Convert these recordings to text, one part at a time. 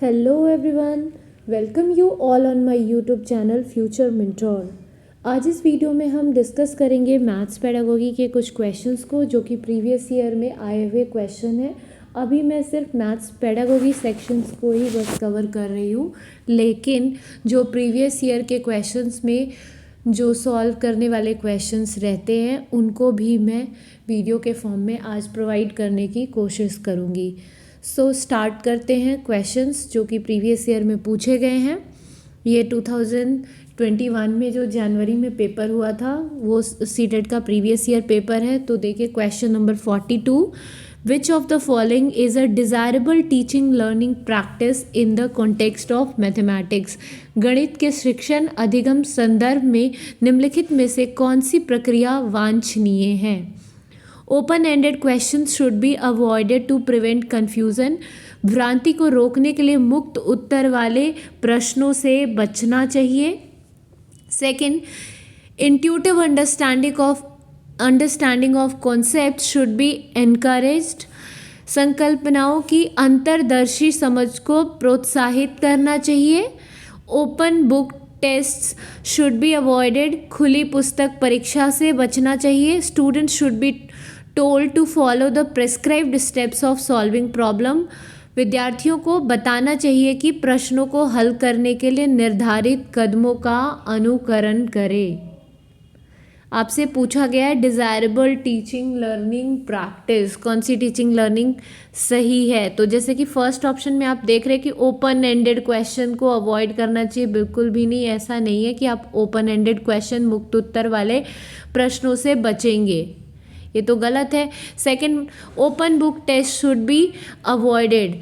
Hello everyone, welcome you all on my YouTube channel Future Mentor। आज इस video में हम डिस्कस करेंगे मैथ्स पेडागोगी के कुछ क्वेश्चंस को जो कि प्रीवियस ईयर में आए हुए क्वेश्चन हैं। अभी मैं सिर्फ मैथ्स पेडागोगी सेक्शंस को ही बस कवर कर रही हूँ, लेकिन जो प्रीवियस ईयर के क्वेश्चंस में जो सॉल्व करने वाले क्वेश्चंस रहते हैं उनको भी मैं वीडियो के फॉर्म में आज प्रोवाइड करने की कोशिश करूँगी। सो स्टार्ट करते हैं क्वेश्चंस जो कि प्रीवियस ईयर में पूछे गए हैं। ये 2021 में जो जनवरी में पेपर हुआ था वो सीटेट का प्रीवियस ईयर पेपर है। तो देखिए question number 42, which of the following is a desirable teaching learning practice in the context of mathematics. गणित के शिक्षण अधिगम संदर्भ में निम्नलिखित में से कौन सी प्रक्रिया वांछनीय है। Open ended question should be avoided to prevent confusion. भ्रांति को रोकने के लिए मुक्त उत्तर वाले प्रश्नों से बचना चाहिए। Second, intuitive understanding of concept should be encouraged. संकल्पनाओं की अंतर्दर्शी समझ को प्रोत्साहित करना चाहिए। Open book tests should be avoided. खुली पुस्तक परीक्षा से बचना चाहिए। Student should be told to follow the prescribed steps of solving problem. विद्यार्थियों को बताना चाहिए कि प्रश्नों को हल करने के लिए निर्धारित कदमों का अनुकरण करें। आपसे पूछा गया है डिज़ायरेबल टीचिंग लर्निंग प्रैक्टिस, कौन सी टीचिंग लर्निंग सही है। तो जैसे कि फर्स्ट ऑप्शन में आप देख रहे हैं कि ओपन एंडेड क्वेश्चन को अवॉइड करना चाहिए। बिल्कुल भी नहीं, ऐसा नहीं है कि आप ओपन एंडेड क्वेश्चन मुक्त उत्तर वाले प्रश्नों से बचेंगे, ये तो गलत है। Second, open book test should be avoided.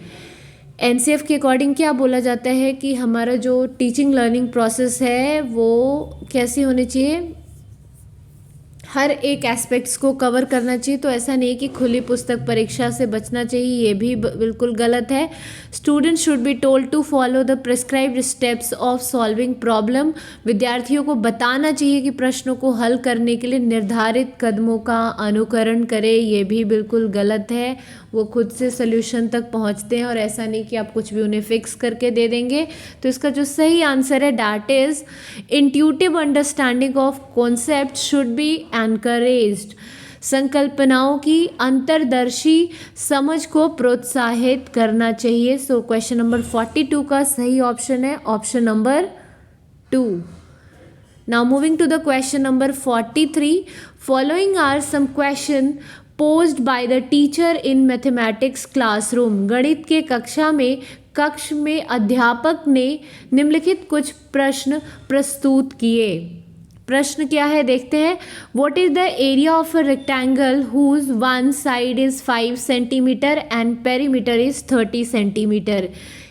NCF के अकॉर्डिंग क्या बोला जाता है कि हमारा जो टीचिंग लर्निंग प्रोसेस है वो कैसी होनी चाहिए, हर एक एस्पेक्ट्स को कवर करना चाहिए। तो ऐसा नहीं कि खुली पुस्तक परीक्षा से बचना चाहिए, ये भी बिल्कुल गलत है। Student should be told to follow the prescribed steps of solving problem. विद्यार्थियों को बताना चाहिए कि प्रश्नों को हल करने के लिए निर्धारित कदमों का अनुकरण करें, ये भी बिल्कुल गलत है। वो खुद से सोल्यूशन तक पहुंचते हैं और ऐसा नहीं कि आप कुछ भी उन्हें फिक्स करके दे देंगे। तो इसका जो सही आंसर है that is intuitive understanding of concept should be encouraged. संकल्पनाओं की अंतर्दर्शी समझ को प्रोत्साहित करना चाहिए। सो क्वेश्चन नंबर 42 का सही ऑप्शन है option number 2। Now moving to the question number 43, following are some question posed by the teacher in mathematics classroom। गणित के कक्ष में अध्यापक ने निम्नलिखित कुछ प्रश्न प्रस्तुत किए। प्रश्न क्या है देखते हैं। What is the area of a rectangle whose one side is 5 centimeter and perimeter is 30 centimeter।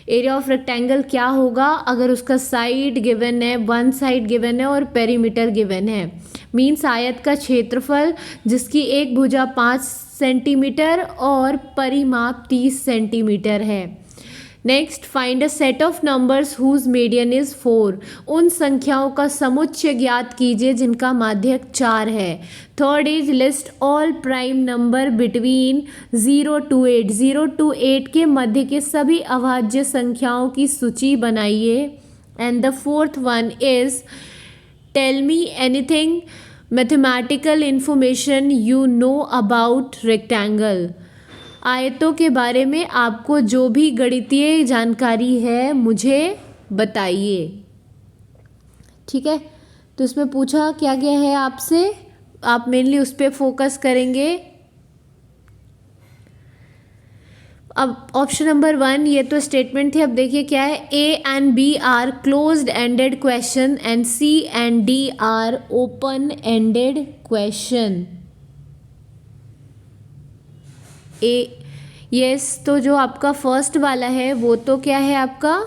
Area of rectangle क्या होगा अगर उसका साइड गिवन है, वन साइड गिवन है और पेरीमीटर गिवन है। मीन्स आयत का क्षेत्रफल जिसकी एक भुजा 5 सेंटीमीटर और परिमाप 30 सेंटीमीटर है। Next, find a set of numbers whose median is 4। उन संख्याओं का समुच्चय ज्ञात कीजिए जिनका माध्यक 4 है। Third is list all prime number between 0 to 8। 0 to 8 के मध्य के सभी अभाज्य संख्याओं की सूची बनाइए। And the fourth one is tell me anything mathematical information you know about rectangle. आयतों के बारे में आपको जो भी गणितीय जानकारी है मुझे बताइए। ठीक है, तो इसमें पूछा क्या गया है आपसे, आप मेनली उस पर फोकस करेंगे। अब ऑप्शन नंबर 1 ये तो स्टेटमेंट थी। अब देखिए क्या है, A and B are closed ended question and C and D are open ended question. Yes, तो जो आपका फर्स्ट वाला है वो तो क्या है आपका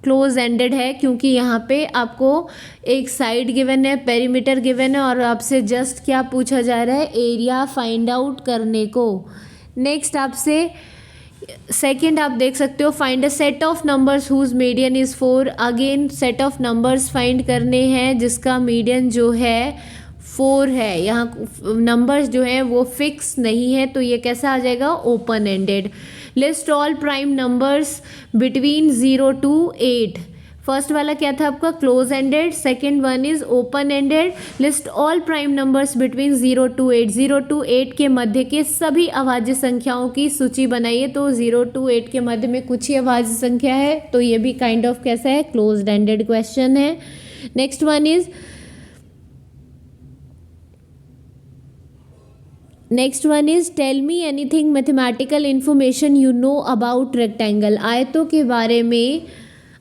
क्लोज एंडेड है, क्योंकि यहाँ पे आपको एक साइड गिवन है, पेरीमीटर गिवन है और आपसे जस्ट क्या पूछा जा रहा है, एरिया फाइंड आउट करने को। नेक्स्ट आपसे सेकंड आप देख सकते हो, find a set of numbers whose median is 4। Again set of numbers find करने हैं जिसका मीडियन जो है 4 है। यहाँ नंबर्स जो हैं वो फिक्स नहीं है, तो ये कैसा आ जाएगा open ended. List all prime numbers between 0 to 8। First वाला क्या था आपका close ended, second one is open ended. List all prime numbers between 0 to 8, 0 to 8 के मध्य के सभी अभाज्य संख्याओं की सूची बनाइए। तो 0 to 8 के मध्य में कुछ ही अभाज्य संख्या है, तो ये भी काइंड ऑफ कैसा है, क्लोज एंडेड क्वेश्चन है। Next one is tell me anything mathematical information you know about rectangle. आयतों के बारे में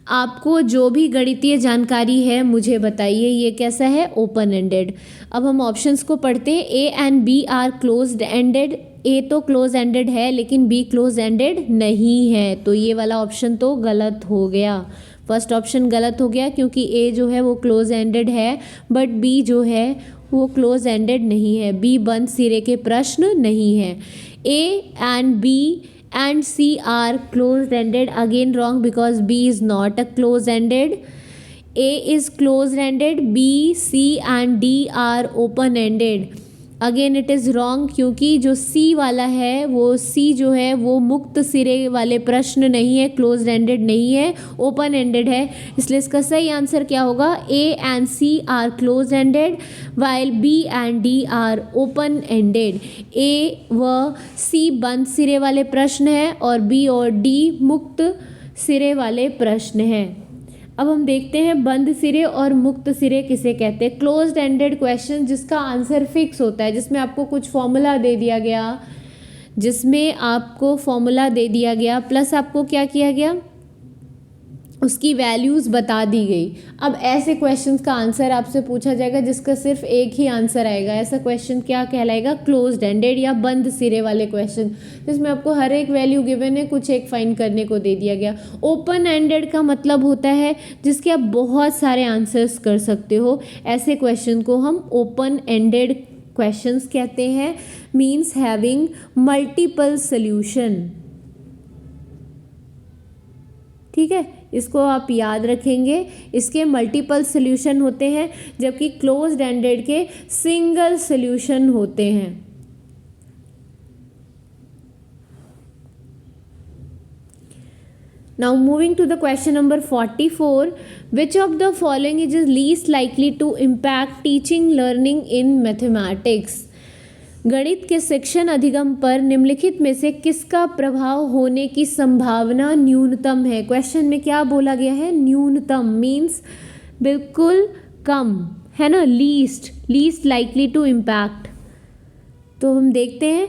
आपको जो भी गणितीय जानकारी है मुझे बताइए। ये कैसा है, ओपन एंडेड। अब हम ऑप्शंस को पढ़ते हैं। A and B are closed ended. A तो क्लोज एंडेड है लेकिन बी क्लोज एंडेड नहीं है, तो ये वाला ऑप्शन तो गलत हो गया। फर्स्ट ऑप्शन गलत हो गया क्योंकि ए जो है वो क्लोज एंडेड है बट बी जो है वो क्लोज एंडेड नहीं है। बी बंद सिरे के प्रश्न नहीं है। A and B and C are closed ended, again wrong because B is not a closed ended. A is closed ended, B, C and D are open ended. Again it is wrong क्योंकि जो सी वाला है वो सी जो है वो मुक्त सिरे वाले प्रश्न नहीं है, क्लोज एंडेड नहीं है, ओपन एंडेड है। इसलिए इसका सही आंसर क्या होगा, A and C are close ended while B and D are open ended. A व सी बंद सिरे वाले प्रश्न है और बी और डी मुक्त सिरे वाले प्रश्न हैं। अब हम देखते हैं बंद सिरे और मुक्त सिरे किसे कहते हैं। क्लोज्ड एंडेड क्वेश्चन जिसका आंसर फिक्स होता है, जिसमें आपको कुछ फॉर्मूला दे दिया गया, प्लस आपको क्या किया गया, उसकी वैल्यूज़ बता दी गई। अब ऐसे क्वेश्चंस का आंसर आपसे पूछा जाएगा जिसका सिर्फ एक ही आंसर आएगा, ऐसा क्वेश्चन क्या कहलाएगा, क्लोज्ड एंडेड या बंद सिरे वाले क्वेश्चन, जिसमें आपको हर एक वैल्यू गिवन है, कुछ एक फाइंड करने को दे दिया गया। ओपन एंडेड का मतलब होता है जिसके आप बहुत सारे आंसर्स कर सकते हो, ऐसे क्वेश्चन को हम ओपन एंडेड क्वेश्चंस कहते हैं, मीन्स हैविंग मल्टीपल सॉल्यूशन। ठीक है, इसको आप याद रखेंगे, इसके मल्टीपल सॉल्यूशन होते हैं जबकि क्लोज्ड एंडेड के सिंगल सॉल्यूशन होते हैं। Now moving to the question number 44, which of the following is least likely to impact teaching learning in mathematics. गणित के शिक्षण अधिगम पर निम्नलिखित में से किसका प्रभाव होने की संभावना न्यूनतम है। क्वेश्चन में क्या बोला गया है, न्यूनतम मीन्स बिल्कुल कम, है ना, लीस्ट लाइकली टू इम्पैक्ट। तो हम देखते हैं,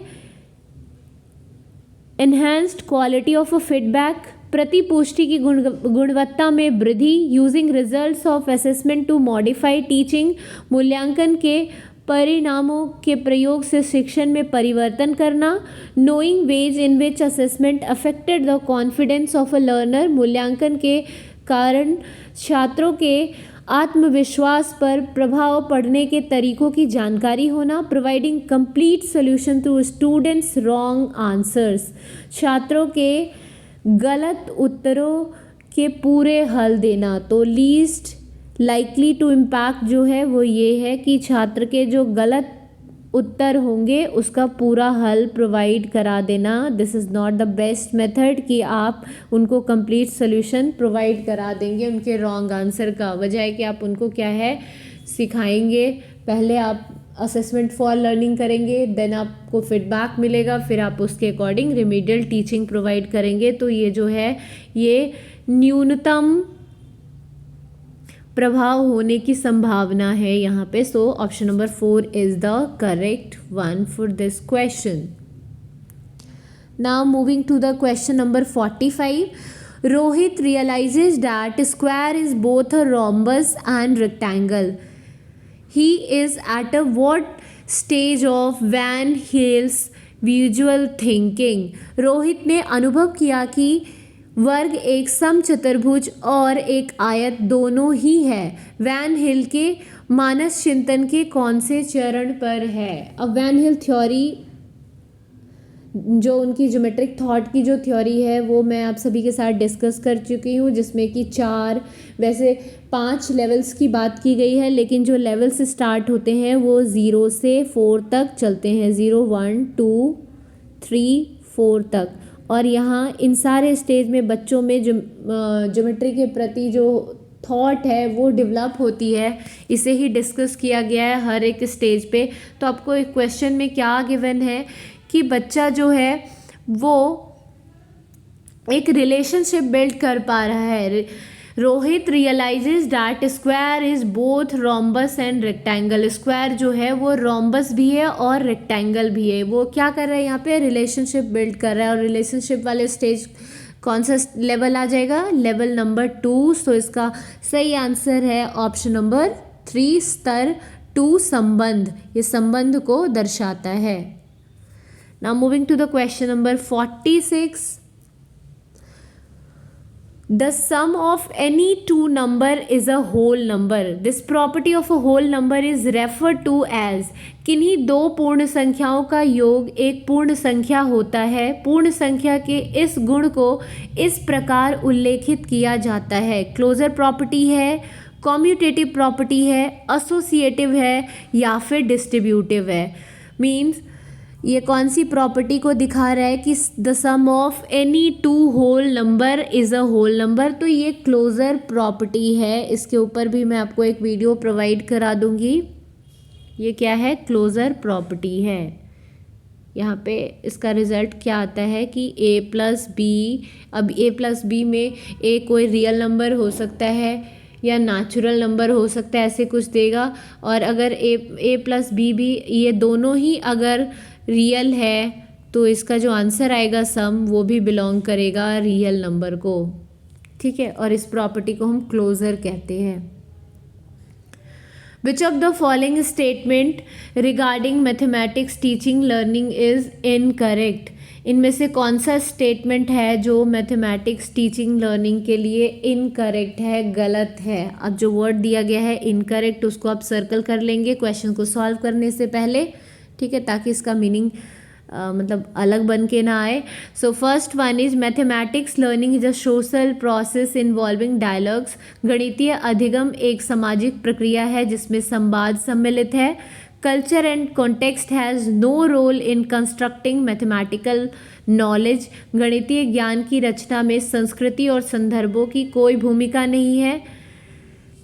enhanced quality of a feedback, प्रतिपुष्टि की गुणवत्ता में वृद्धि, using results of assessment to modify teaching, मूल्यांकन के परिणामों के प्रयोग से शिक्षण में परिवर्तन करना, knowing ways in which assessment affected the confidence of a learner, मूल्यांकन के कारण छात्रों के आत्मविश्वास पर प्रभाव पड़ने के तरीकों की जानकारी होना, providing complete solution to students wrong answers, छात्रों के गलत उत्तरों के पूरे हल देना। तो लीस्ट लाइकली टू इम्पैक्ट जो है वो ये है कि छात्र के जो गलत उत्तर होंगे उसका पूरा हल प्रोवाइड करा देना। This is not the best method कि आप उनको कंप्लीट सोल्यूशन प्रोवाइड करा देंगे उनके रॉन्ग आंसर का। वजह है कि आप उनको क्या है सिखाएंगे, पहले आप असेसमेंट फॉर लर्निंग करेंगे, देन आपको फीडबैक मिलेगा, फिर आप उसके अकॉर्डिंग रिमीडियल टीचिंग प्रोवाइड करेंगे। तो ये जो है ये न्यूनतम प्रभाव होने की संभावना है यहाँ पे। So option number 4 is the correct one for this question. Now moving to the question number 45, Rohit realises that square is both a rhombus and rectangle. He is at a what stage of Van Hale's visual thinking? Rohit ने अनुभव किया कि वर्ग एक समचतुर्भुज और एक आयत दोनों ही है, वैन हिल के मानस चिंतन के कौन से चरण पर है। अब वैन हिल थ्योरी जो उनकी ज्योमेट्रिक थॉट की जो थ्योरी है वो मैं आप सभी के साथ डिस्कस कर चुकी हूँ, जिसमें कि 5 लेवल्स की बात की गई है, लेकिन जो लेवल्स स्टार्ट होते हैं वो 0 से 4 तक चलते हैं, 0 1 2 3 4 तक। और यहाँ इन सारे स्टेज में बच्चों में ज्योमेट्री के प्रति जो थॉट है वो डेवलप होती है, इसे ही डिस्कस किया गया है हर एक स्टेज पे। तो आपको एक क्वेश्चन में क्या गिवन है कि बच्चा जो है वो एक रिलेशनशिप बिल्ड कर पा रहा है। Rohit realises that square is both rhombus and rectangle. Square जो है वो रोम्बस भी है और रेक्टेंगल भी है। वो क्या कर रहा है यहाँ पे, रिलेशनशिप बिल्ड कर रहा है। और रिलेशनशिप वाले स्टेज कौन सा लेवल आ जाएगा, लेवल नंबर 2। तो इसका सही आंसर है ऑप्शन नंबर 3, स्तर 2, संबंध। ये संबंध को दर्शाता है। Now moving to the question number 46। The sum of any two number is a whole number. This property of a whole number is referred to as। किन्हीं दो पूर्ण संख्याओं का योग एक पूर्ण संख्या होता है। पूर्ण संख्या के इस गुण को इस प्रकार उल्लेखित किया जाता है। क्लोजर प्रॉपर्टी है, कॉम्यूटेटिव प्रॉपर्टी है, एसोसिएटिव है या फिर डिस्ट्रीब्यूटिव है। मीन्स ये कौन सी प्रॉपर्टी को दिखा रहा है कि the sum of any two whole number is a whole number. तो ये क्लोजर प्रॉपर्टी है। इसके ऊपर भी मैं आपको एक वीडियो प्रोवाइड करा दूंगी। ये क्या है, क्लोजर प्रॉपर्टी है। यहाँ पे इसका रिज़ल्ट क्या आता है कि a+b। अब a+b में a कोई रियल नंबर हो सकता है या नेचुरल नंबर हो सकता है, ऐसे कुछ देगा। और अगर a+b भी ये दोनों ही अगर रियल है तो इसका जो आंसर आएगा सम वो भी बिलोंग करेगा रियल नंबर को। ठीक है, और इस प्रॉपर्टी को हम क्लोजर कहते हैं। विच of the following statement regarding mathematics teaching learning is incorrect. इनमें से कौन सा स्टेटमेंट है जो मैथमेटिक्स टीचिंग लर्निंग के लिए इनकरेक्ट है, गलत है। अब जो वर्ड दिया गया है इनकरेक्ट उसको आप सर्कल कर लेंगे क्वेश्चन को सॉल्व करने से पहले। ठीक है, ताकि इसका मीनिंग मतलब अलग बन के ना आए। So first one is mathematics learning is a social process involving dialogues. गणितीय अधिगम एक सामाजिक प्रक्रिया है जिसमें संवाद सम्मिलित है। Culture and context has no role in constructing mathematical knowledge. गणितीय ज्ञान की रचना में संस्कृति और संदर्भों की कोई भूमिका नहीं है।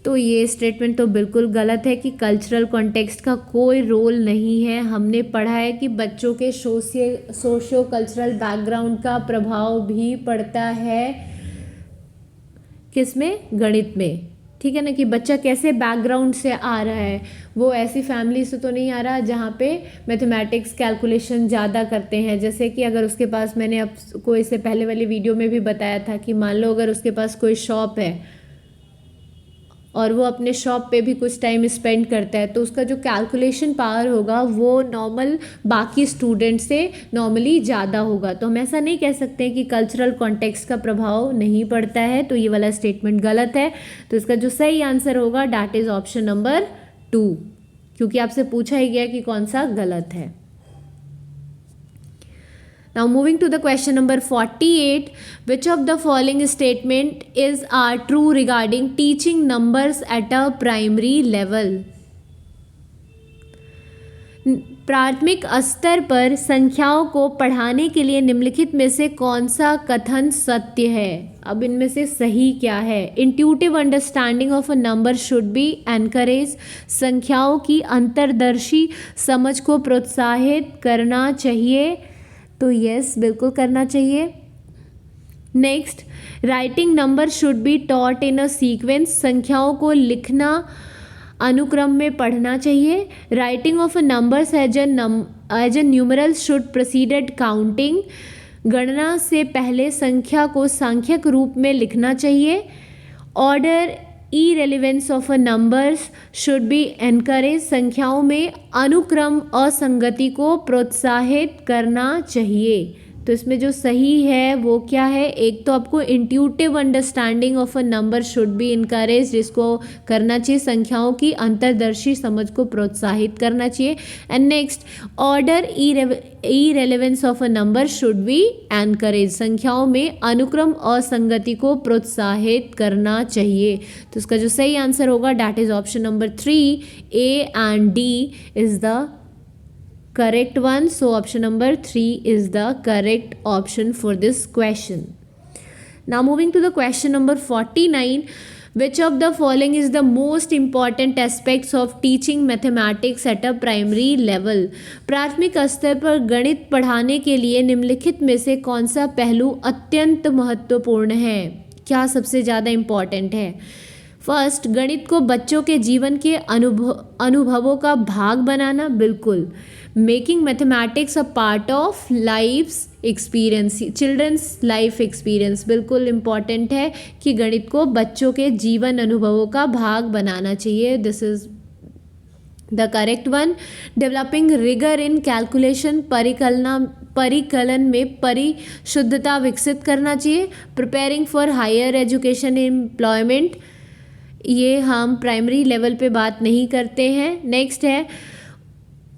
तो ये स्टेटमेंट तो बिल्कुल गलत है कि कल्चरल कॉन्टेक्स्ट का कोई रोल नहीं है। हमने पढ़ा है कि बच्चों के सोशियो कल्चरल बैकग्राउंड का प्रभाव भी पड़ता है किसमें, गणित में। ठीक है ना, कि बच्चा कैसे बैकग्राउंड से आ रहा है। वो ऐसी फैमिली से तो नहीं आ रहा जहाँ पे मैथमेटिक्स कैलकुलेशन ज़्यादा करते हैं। जैसे कि अगर उसके पास, मैंने आपको इससे पहले वाली वीडियो में भी बताया था कि मान लो अगर उसके पास कोई शॉप है और वो अपने शॉप पे भी कुछ टाइम स्पेंड करता है, तो उसका जो कैलकुलेशन पावर होगा वो नॉर्मल बाकी स्टूडेंट से नॉर्मली ज़्यादा होगा। तो हम ऐसा नहीं कह सकते कि कल्चरल कॉन्टेक्स्ट का प्रभाव नहीं पड़ता है। तो ये वाला स्टेटमेंट गलत है। तो इसका जो सही आंसर होगा डैट इज़ ऑप्शन नंबर 2, क्योंकि आपसे पूछा ही गया कि कौन सा गलत है। Now moving to the question number 48, which of the following statement are true regarding teaching numbers at a primary level? प्राथमिक स्तर पर संख्याओं को पढ़ाने के लिए निम्नलिखित में से कौन सा कथन सत्य है। अब इनमें से सही क्या है। Intuitive understanding of a number should be encourage. संख्याओं की अंतर्दर्शी समझ को प्रोत्साहित करना चाहिए। तो यस, बिल्कुल करना चाहिए। Next, writing number should be taught in a sequence. संख्याओं को लिखना अनुक्रम में पढ़ना चाहिए। Writing of a numbers as a numerals should proceeded counting. गणना से पहले संख्या को सांख्यिक रूप में लिखना चाहिए। Order irrelevance of a numbers should be encourage. संख्याओं में अनुक्रम असंगति को प्रोत्साहित करना चाहिए। तो इसमें जो सही है वो क्या है, एक तो आपको intuitive understanding of a number should be encourage, जिसको करना चाहिए संख्याओं की अंतर्दर्शी समझ को प्रोत्साहित करना चाहिए। And next, order irrelevance of a number should be encourage. संख्याओं में अनुक्रम असंगति को प्रोत्साहित करना चाहिए। तो इसका जो सही आंसर होगा that is option number 3, A and D is the correct one. So option number 3 is the correct option for this question. Now moving to the question number 49. Which of the following is the most important aspects of teaching mathematics at a primary level? प्राथमिक स्तर पर गणित पढ़ाने के लिए निम्नलिखित में से कौन सा पहलू अत्यंत महत्वपूर्ण है? क्या सबसे ज़्यादा इम्पॉर्टेंट है? फर्स्ट, गणित को बच्चों के जीवन के अनुभवों का भाग बनाना, बिल्कुल. Making mathematics a part of life experience, children's life experience, बिल्कुल इम्पॉर्टेंट है कि गणित को बच्चों के जीवन अनुभवों का भाग बनाना चाहिए. This is the correct one. Developing rigour in calculation, परिकलन में परिशुद्धता विकसित करना चाहिए. Preparing for higher education employment, ये हम प्राइमरी लेवल पे बात नहीं करते हैं. नेक्स्ट है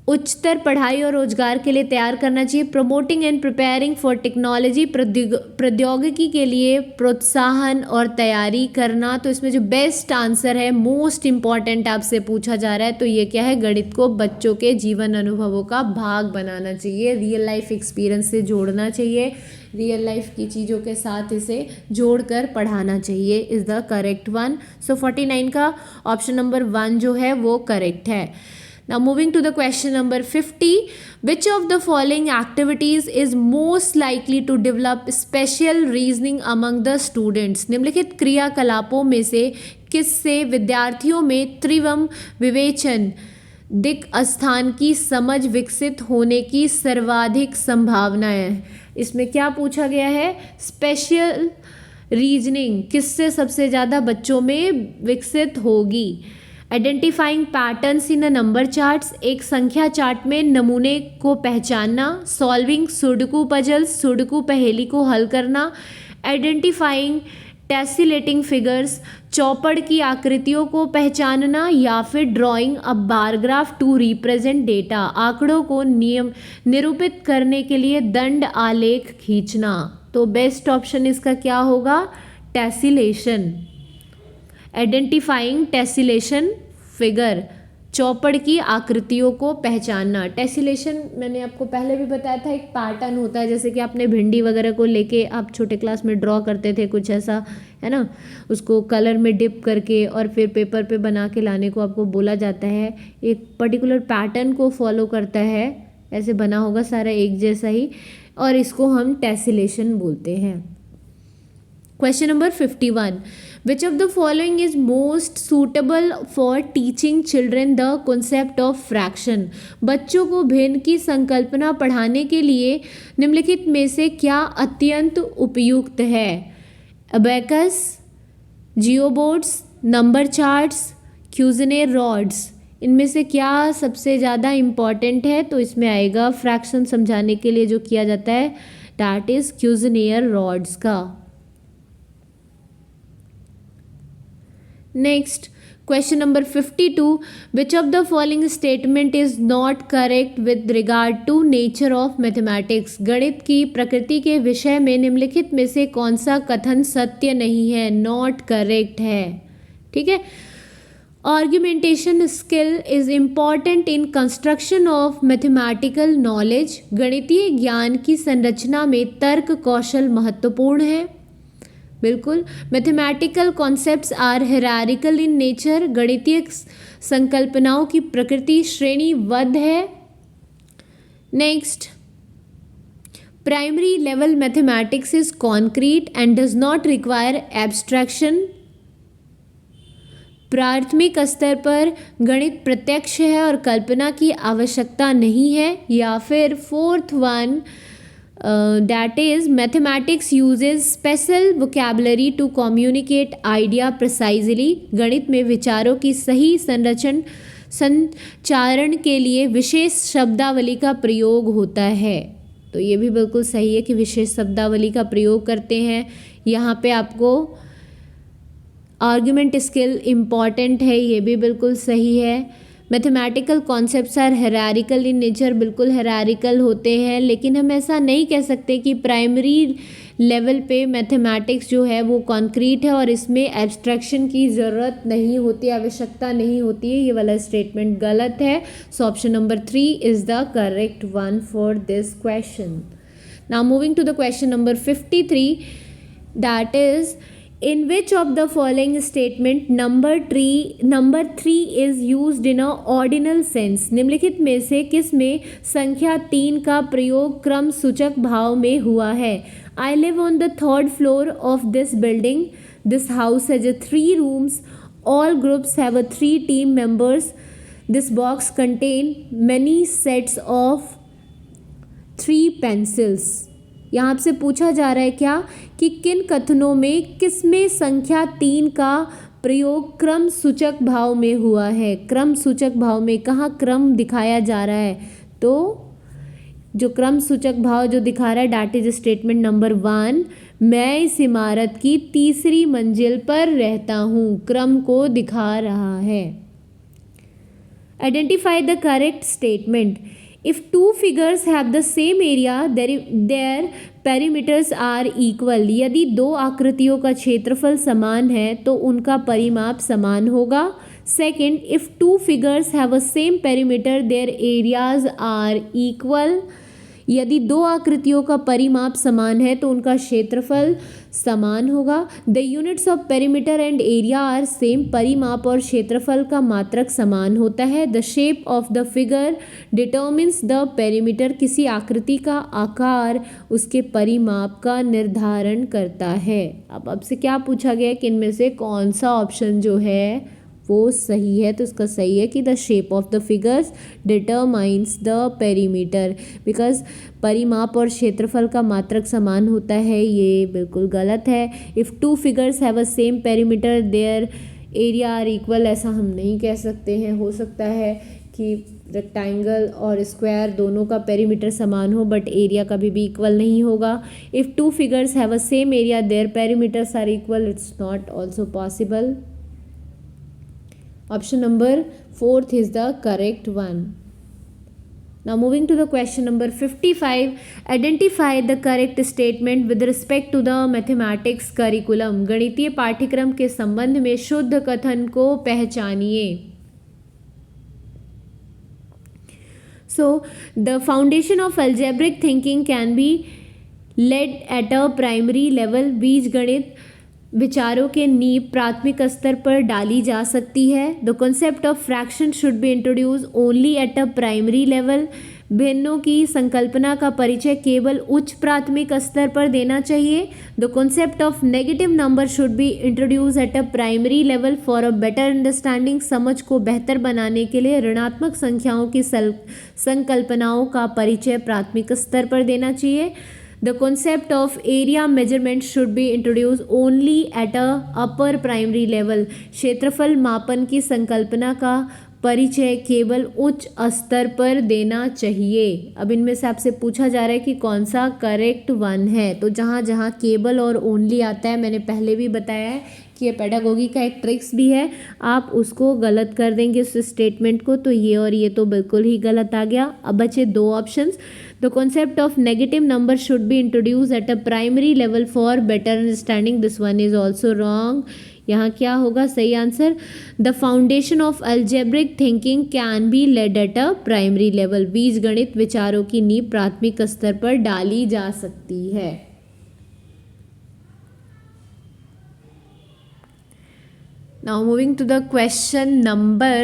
उच्चतर पढ़ाई और रोजगार के लिए तैयार करना चाहिए. Promoting and preparing for technology, प्रौद्योगिकी के लिए प्रोत्साहन और तैयारी करना. तो इसमें जो बेस्ट आंसर है, मोस्ट इम्पॉर्टेंट आपसे पूछा जा रहा है, तो ये क्या है? गणित को बच्चों के जीवन अनुभवों का भाग बनाना चाहिए, रियल लाइफ एक्सपीरियंस से जोड़ना चाहिए, रियल लाइफ की चीज़ों के साथ इसे जोड़कर पढ़ाना चाहिए. Is the correct one. So 49 का ऑप्शन नंबर 1 जो है वो करेक्ट है. Now moving to the question number 50. Which of the following activities is most likely to develop special reasoning among the students? निम्नलिखित क्रियाकलापों में से किससे विद्यार्थियों में त्रिवम विवेचन, दिक् स्थान की समझ विकसित होने की सर्वाधिक संभावना है? इसमें क्या पूछा गया है? स्पेशल रीजनिंग किससे सबसे ज़्यादा बच्चों में विकसित होगी? Identifying patterns in a number charts, एक संख्या चार्ट में नमूने को पहचानना. सॉल्विंग सुडोकू पजल्स, सुडोकू पहेली को हल करना. आइडेंटिफाइंग टेसिलेटिंग फिगर्स, चौपड़ की आकृतियों को पहचानना. या फिर drawing a bar graph to represent data, आंकड़ों को निरूपित करने के लिए दंड आलेख खींचना. तो बेस्ट ऑप्शन इसका क्या होगा? टेसिलेशन. आइडेंटिफाइंग टेसिलेशन फिगर, चौपड़ की आकृतियों को पहचानना. टेसिलेशन मैंने आपको पहले भी बताया था, एक पैटर्न होता है, जैसे कि आपने भिंडी वगैरह को लेके आप छोटे क्लास में ड्रॉ करते थे, कुछ ऐसा है ना, उसको कलर में डिप करके और फिर पेपर पे बना के लाने को आपको बोला जाता है. एक पर्टिकुलर पैटर्न को फॉलो करता है, ऐसे बना होगा सारा एक जैसा ही, और इसको हम टेसिलेशन बोलते हैं. Question number 51. Which of the following is most suitable for teaching children the concept of fraction? बच्चों को भिन्न की संकल्पना पढ़ाने के लिए निम्नलिखित में से क्या अत्यंत उपयुक्त है? अबेकस, जियोबोर्ड्स, नंबर चार्ट्स, क्यूजनेर रॉड्स, इनमें से क्या सबसे ज़्यादा इम्पॉर्टेंट है? तो इसमें आएगा फ्रैक्शन समझाने के लिए जो किया जाता है, दैट इज़ क्यूजनेर रॉड्स का. Next, question number 52. Which of the following statement is not correct with regard to nature of mathematics? गणित की प्रकृति के विषय में निम्नलिखित में से कौन सा कथन सत्य नहीं है, नॉट करेक्ट है? ठीक है. Argumentation skill is important in construction of mathematical knowledge. गणितीय ज्ञान की संरचना में तर्क कौशल महत्वपूर्ण है, बिल्कुल. Mathematical concepts are hierarchical in nature, गणितीय संकल्पनाओं की प्रकृति श्रेणीबद्ध है. Next, primary level mathematics is concrete and does not require abstraction. प्राथमिक स्तर पर गणित प्रत्यक्ष है और कल्पना की आवश्यकता नहीं है. या फिर fourth one, that is mathematics uses special vocabulary to communicate idea precisely. गणित में विचारों की सही संचारण के लिए विशेष शब्दावली का प्रयोग होता है. तो ये भी बिल्कुल सही है कि विशेष शब्दावली का प्रयोग करते हैं. यहाँ पे आपको आर्ग्यूमेंट स्किल इम्पॉर्टेंट है, ये भी बिल्कुल सही है. Mathematical concepts are hierarchical in nature, बिल्कुल हायरार्किकल होते हैं, लेकिन हम ऐसा नहीं कह सकते कि प्राइमरी लेवल पे मैथमेटिक्स जो है वो कॉन्क्रीट है और इसमें एब्स्ट्रैक्शन की ज़रूरत नहीं होती, आवश्यकता नहीं होती है, ये वाला स्टेटमेंट गलत है. So option number 3 is the correct one for this question. Now moving to the question number 53, that is in which of the following statement number 3 is used in a ordinal sense. निम्नलिखित में से किस में संख्या 3 का प्रयोग क्रम सूचक भाव में हुआ है. I live on the 3rd floor of this building. This house has 3 rooms. All groups have 3 team members. This box contain many sets of 3 pencils. यहाँ आपसे पूछा जा रहा है क्या कि किन कथनों में किसमें संख्या 3 का प्रयोग क्रम सूचक भाव में हुआ है. क्रम सूचक भाव में कहाँ क्रम दिखाया जा रहा है, तो जो क्रम सूचक भाव जो दिखा रहा है डैट इज स्टेटमेंट नंबर 1. मैं इस इमारत की 3री मंजिल पर रहता हूँ, क्रम को दिखा रहा है. Identify the correct statement. If two figures have the same area, their perimeters are equal. यदि दो आकृतियों का क्षेत्रफल समान है तो उनका परिमाप समान होगा. Second, if two figures have a same perimeter, their areas are equal. यदि दो आकृतियों का परिमाप समान है तो उनका क्षेत्रफल समान होगा. The units of perimeter and area are same. परिमाप और क्षेत्रफल का मात्रक समान होता है. The shape of the figure determines the perimeter. किसी आकृति का आकार उसके परिमाप का निर्धारण करता है. अब आपसे क्या पूछा गया कि इनमें से कौन सा ऑप्शन जो है वो सही है, तो इसका सही है कि the shape of the figures determines the perimeter. Because परिमाप और क्षेत्रफल का मात्रक समान होता है, ये बिल्कुल गलत है. If two figures have a same perimeter their area are equal, ऐसा हम नहीं कह सकते हैं. हो सकता है कि रेक्टेंगल और स्क्वायर दोनों का पेरीमीटर समान हो बट एरिया कभी भी इक्वल नहीं होगा. If two figures have a same area their perimeters are equal, it's not also possible. Option number 4 is the correct one. Now moving to the question number 55, identify the correct statement with respect to the mathematics curriculum. गणितीय पाठ्यक्रम के संबंध में शुद्ध कथन को पहचानिए. So the foundation of algebraic thinking can be laid at a primary level. बीजगणित विचारों के नींव प्राथमिक स्तर पर डाली जा सकती है. The concept of fraction should be introduce only at a primary level. भिन्नों की संकल्पना का परिचय केवल उच्च प्राथमिक स्तर पर देना चाहिए. The concept of negative number should be introduce at a primary level for a better understanding. समझ को बेहतर बनाने के लिए ऋणात्मक संख्याओं की संकल्पनाओं का परिचय प्राथमिक स्तर पर देना चाहिए. The concept of area measurement should be introduced only at a upper primary level. क्षेत्रफल मापन की संकल्पना का परिचय केवल उच्च स्तर पर देना चाहिए. अब इनमें से आपसे पूछा जा रहा है कि कौन सा करेक्ट वन है, तो जहाँ जहाँ केवल और ओनली आता है, मैंने पहले भी बताया है कि ये पेडागोगी का एक ट्रिक्स भी है, आप उसको गलत कर देंगे उस स्टेटमेंट को, तो ये और ये तो बिल्कुल ही गलत आ गया. अब बचे दो options. The concept of negative number should be introduce at a primary level for better understanding. This one is also wrong. यहाँ क्या होगा सही answer? The foundation of algebraic thinking can be laid at a primary level. बीजगणित विचारों की नींव प्राथमिक स्तर पर डाली जा सकती है. Now moving to the question number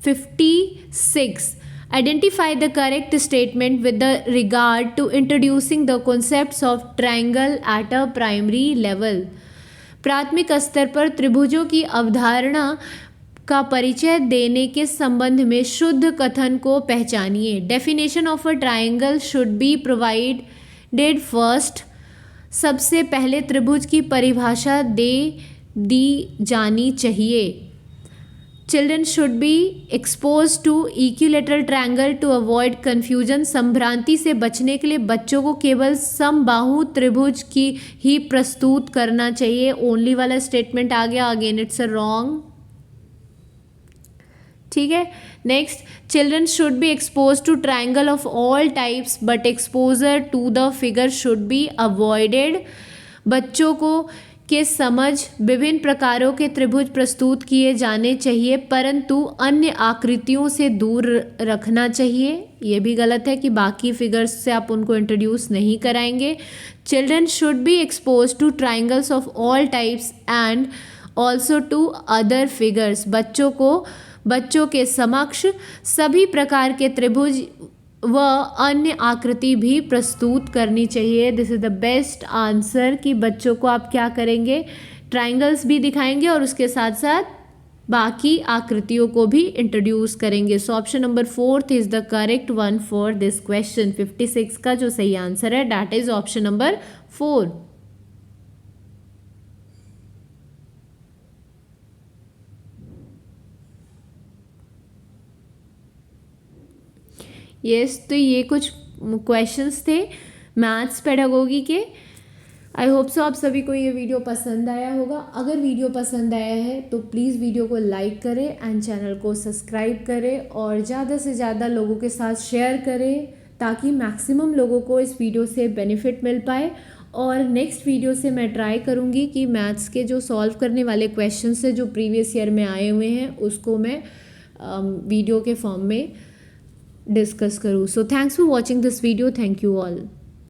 56. Identify the correct statement with the regard to introducing the concepts of triangle at a primary level. प्राथमिक स्तर पर त्रिभुजों की अवधारणा का परिचय देने के संबंध में शुद्ध कथन को पहचानिए. Definition of a triangle should be provided first. सबसे पहले त्रिभुज की परिभाषा दी जानी चाहिए. Children should be expose to equilateral triangle to avoid confusion. संभ्रांति से बचने के लिए बच्चों को केवल समबाहु त्रिभुज की ही प्रस्तुत करना चाहिए. ओनली वाला स्टेटमेंट आ गया, अगेन इट्स अ रॉन्ग. ठीक है. Next, children should be expose to triangle of all types but exposure to the figure should be avoided. बच्चों को के समझ विभिन्न प्रकारों के त्रिभुज प्रस्तुत किए जाने चाहिए, परंतु अन्य आकृतियों से दूर रखना चाहिए। ये भी गलत है कि बाकी फिगर्स से आप उनको इंट्रोड्यूस नहीं कराएंगे। Children should be expose to triangles of all types and also to other figures. बच्चों के समक्ष सभी प्रकार के त्रिभुज व अन्य आकृति भी प्रस्तुत करनी चाहिए। This is the best answer कि बच्चों को आप क्या करेंगे, ट्राइंगल्स भी दिखाएंगे और उसके साथ साथ बाकी आकृतियों को भी इंट्रोड्यूस करेंगे। सो option number 4 is the correct one for this question. 56 का जो सही आंसर है that is option number 4। Yes, तो ये कुछ क्वेश्चंस थे मैथ्स पेडागोगी के। आई होप सो आप सभी को ये वीडियो पसंद आया होगा। अगर वीडियो पसंद आया है तो प्लीज़ वीडियो को लाइक करें एंड चैनल को सब्सक्राइब करें और ज़्यादा से ज़्यादा लोगों के साथ शेयर करें ताकि मैक्सिमम लोगों को इस वीडियो से बेनिफिट मिल पाए। और नेक्स्ट वीडियो से मैं ट्राई करूँगी कि मैथ्स के जो सॉल्व करने वाले क्वेश्चन से जो प्रीवियस ईयर में आए हुए हैं उसको मैं वीडियो के फॉर्म में डिस्कस करूँ। So thanks for watching this video. Thank you all.